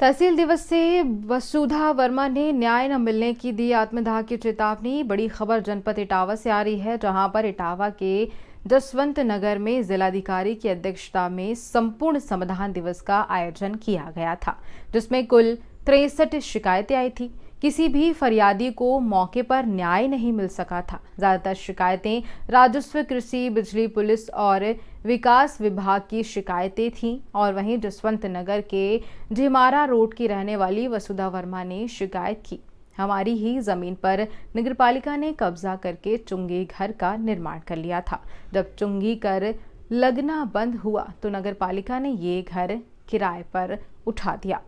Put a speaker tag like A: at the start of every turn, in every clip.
A: तहसील दिवस से वसुधा वर्मा ने न्याय न मिलने की दी आत्मदाह की चेतावनी। बड़ी खबर जनपद इटावा से आ रही है, जहां पर इटावा के जसवंत नगर में जिलाधिकारी की अध्यक्षता में संपूर्ण समाधान दिवस का आयोजन किया गया था, जिसमें कुल 63 शिकायतें आई थी। किसी भी फरियादी को मौके पर न्याय नहीं मिल सका था। ज्यादातर शिकायतें राजस्व, कृषि, बिजली, पुलिस और विकास विभाग की शिकायतें थीं। और वहीं जसवंत नगर के झिमारा रोड की रहने वाली वसुधा वर्मा ने शिकायत की, हमारी ही जमीन पर नगरपालिका ने कब्जा करके चुंगी घर का निर्माण कर लिया था। जब चुंगी कर लगना बंद हुआ तो नगरपालिका ने ये घर किराए पर उठा दिया।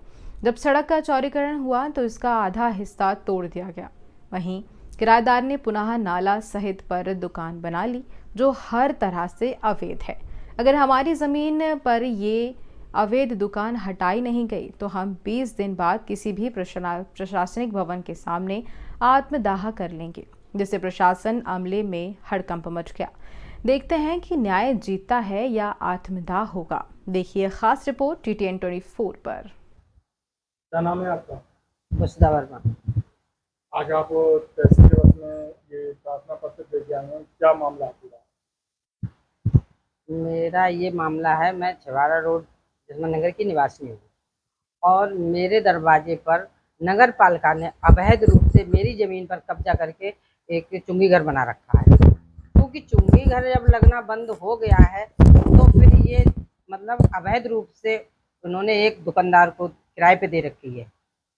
A: जब सड़क का चौड़ीकरण हुआ तो इसका आधा हिस्सा तोड़ दिया गया। वहीं किराएदार ने पुनः नाला सहित पर दुकान बना ली, जो हर तरह से अवैध है। अगर हमारी जमीन पर ये अवैध दुकान हटाई नहीं गई तो हम 20 दिन बाद किसी भी प्रशासनिक भवन के सामने आत्मदाह कर लेंगे, जिससे प्रशासन अमले में हड़कंप मच गया। देखते हैं कि न्याय जीतता है या आत्मदाह होगा। देखिए खास रिपोर्ट TTN 24 पर।
B: क्या नाम है आपका?
C: वसुधा वर्मा।
B: आज आप तहसील दिवस में ये प्रार्थना पत्र दे के आए हैं, क्या मामला है पूरा?
C: मेरा ये मामला है, मैं छिवारा रोड जसवंत नगर की निवासी हूँ और मेरे दरवाजे पर नगर पालिका ने अवैध रूप से मेरी ज़मीन पर कब्जा करके एक चुंगी घर बना रखा है। क्योंकि चुंगी घर जब लगना बंद हो गया है तो फिर ये मतलब अवैध रूप से उन्होंने एक दुकानदार को किराए पे दे रखी है,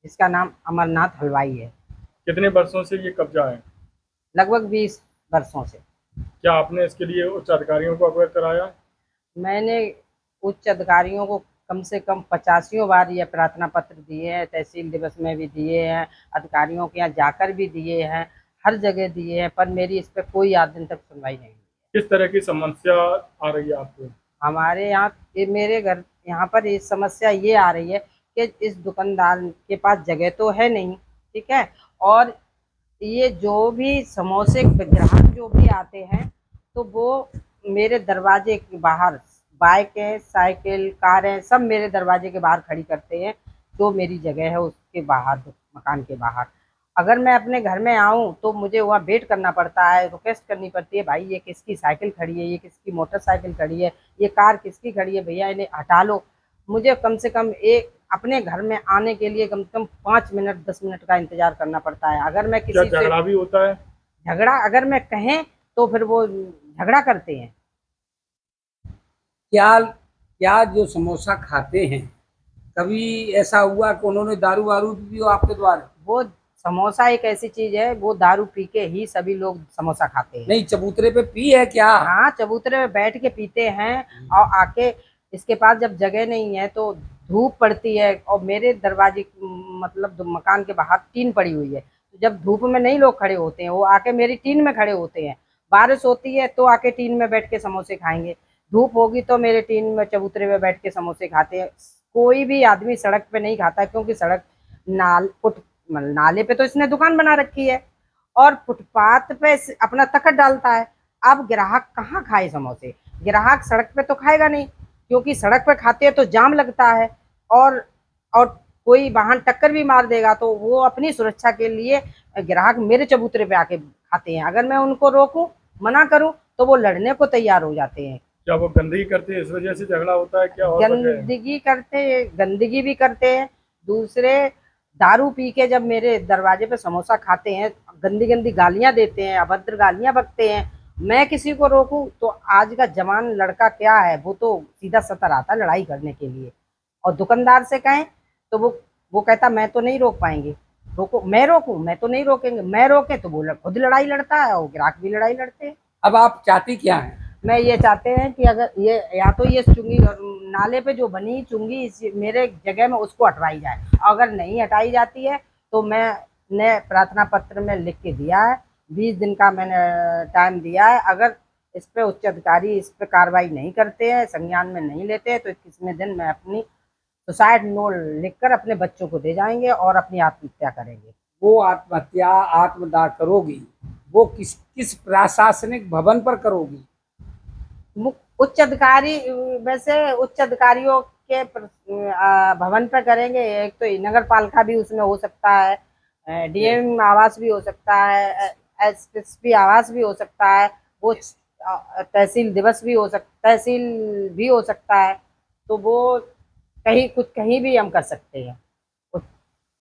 C: जिसका नाम अमरनाथ हलवाई है।
B: कितने वर्षों से ये कब्जा है?
C: लगभग 20 वर्षों से।
B: क्या आपने इसके लिए उच्च अधिकारियों को अवगत कराया?
C: मैंने उच्च अधिकारियों को कम से कम 85 बार ये प्रार्थना पत्र दिए हैं, तहसील दिवस में भी दिए हैं, अधिकारियों के यहाँ जाकर भी दिए हैं, हर जगह दिए हैं, पर मेरी इस पर कोई आज दिन तक सुनवाई नहीं हुई।
B: किस तरह की समस्या आ रही है आपको?
C: हमारे यहाँ मेरे घर यहाँ पर ये समस्या ये आ रही है कि इस दुकानदार के पास जगह तो है नहीं, ठीक है, और ये जो भी समोसे ग्राहक जो भी आते हैं तो वो मेरे दरवाजे के बाहर बाइकें, साइकिल, कारें सब मेरे दरवाजे के बाहर खड़ी करते हैं। जो मेरी जगह है उसके बाहर, मकान के बाहर, अगर मैं अपने घर में आऊँ तो मुझे वहाँ वेट करना पड़ता है, रिक्वेस्ट करनी पड़ती है, भाई ये किसकी साइकिल खड़ी है, ये किसकी मोटरसाइकिल खड़ी है, ये कार किसकी खड़ी है, भैया इन्हें हटा लो। मुझे कम से कम एक अपने घर में आने के लिए कम से कम 5 मिनट 10 मिनट का इंतजार करना पड़ता है। अगर मैं
B: क्या
C: किसी से
B: झगड़ा भी होता है?
C: झगड़ा अगर मैं कहें तो फिर वो झगड़ा करते हैं।
D: क्या क्या जो समोसा खाते हैं, कभी ऐसा हुआ कि उन्होंने दारू वारू भी पियो आपके द्वारा?
C: वो समोसा एक ऐसी चीज है, वो दारू पी के ही सभी लोग समोसा खाते हैं।
D: नहीं, चबूतरे पे पी है क्या?
C: हाँ, चबूतरे में बैठ के पीते हैं और आके इसके पास जब जगह नहीं है तो धूप पड़ती है और मेरे दरवाजे मतलब मकान के बाहर टीन पड़ी हुई है, तो जब धूप में नहीं लोग खड़े होते हैं, वो आके मेरी टीन में खड़े होते हैं। बारिश होती है तो आके टीन में बैठ के समोसे खाएंगे, धूप होगी तो मेरे टीन में चबूतरे में बैठ के समोसे खाते हैं। कोई भी आदमी सड़क पे नहीं खाता, क्योंकि सड़क नाले पे तो इसने दुकान बना रखी है और फुटपाथ पे अपना तखत डालता है। अब ग्राहक कहाँ खाए समोसे? ग्राहक सड़क पे तो खाएगा नहीं, क्योंकि सड़क पे खाते हैं तो जाम लगता है और कोई वाहन टक्कर भी मार देगा, तो वो अपनी सुरक्षा के लिए ग्राहक मेरे चबूतरे पे आके खाते हैं। अगर मैं उनको रोकूं, मना करूं, तो वो लड़ने को तैयार हो जाते हैं।
B: क्या वो गंदगी करते हैं, इस वजह से झगड़ा होता है? क्या और वजह है?
C: गंदगी भी करते हैं। दूसरे दारू पी के जब मेरे दरवाजे पे समोसा खाते हैं, गंदी गंदी गालियां देते हैं, अभद्र गालियां बकते हैं। मैं किसी को रोकूं तो आज का जवान लड़का क्या है, वो तो सीधा सतर आता है लड़ाई करने के लिए। और दुकानदार से कहें तो वो कहता मैं तो नहीं रोक पाएंगे, रोको, मैं रोकूं, मैं तो नहीं रोकेंगे, मैं रोके तो वो खुद लड़ाई लड़ता है और ग्राहक भी लड़ाई लड़ते हैं।
D: अब आप चाहती क्या है?
C: मैं ये चाहते हैं कि अगर ये या तो ये चुंगी नाले पे जो बनी चुंगी मेरे जगह में उसको हटवाई जाए, अगर नहीं हटाई जाती है तो मैंने प्रार्थना पत्र में लिख के दिया है, 20 दिन का मैंने टाइम दिया है। अगर इस पे उच्च अधिकारी इस पे कार्रवाई नहीं करते हैं, संज्ञान में नहीं लेते हैं, तो 21वें दिन मैं अपनी सुसाइड नोट लिखकर अपने बच्चों को दे जाएंगे और अपनी आत्महत्या करेंगे।
D: वो आत्महत्या आत्मदाह करोगी, वो किस किस प्रशासनिक भवन पर करोगी?
C: उच्च अधिकारी, वैसे उच्च अधिकारियों के भवन पर करेंगे। एक तो नगर पालिका भी उसमें हो सकता है, डीएम आवास भी हो सकता है, एसपी आवास भी हो सकता है, वो तहसील दिवस भी हो सकता, तहसील भी हो सकता है। तो वो कहीं भी हम कर सकते हैं।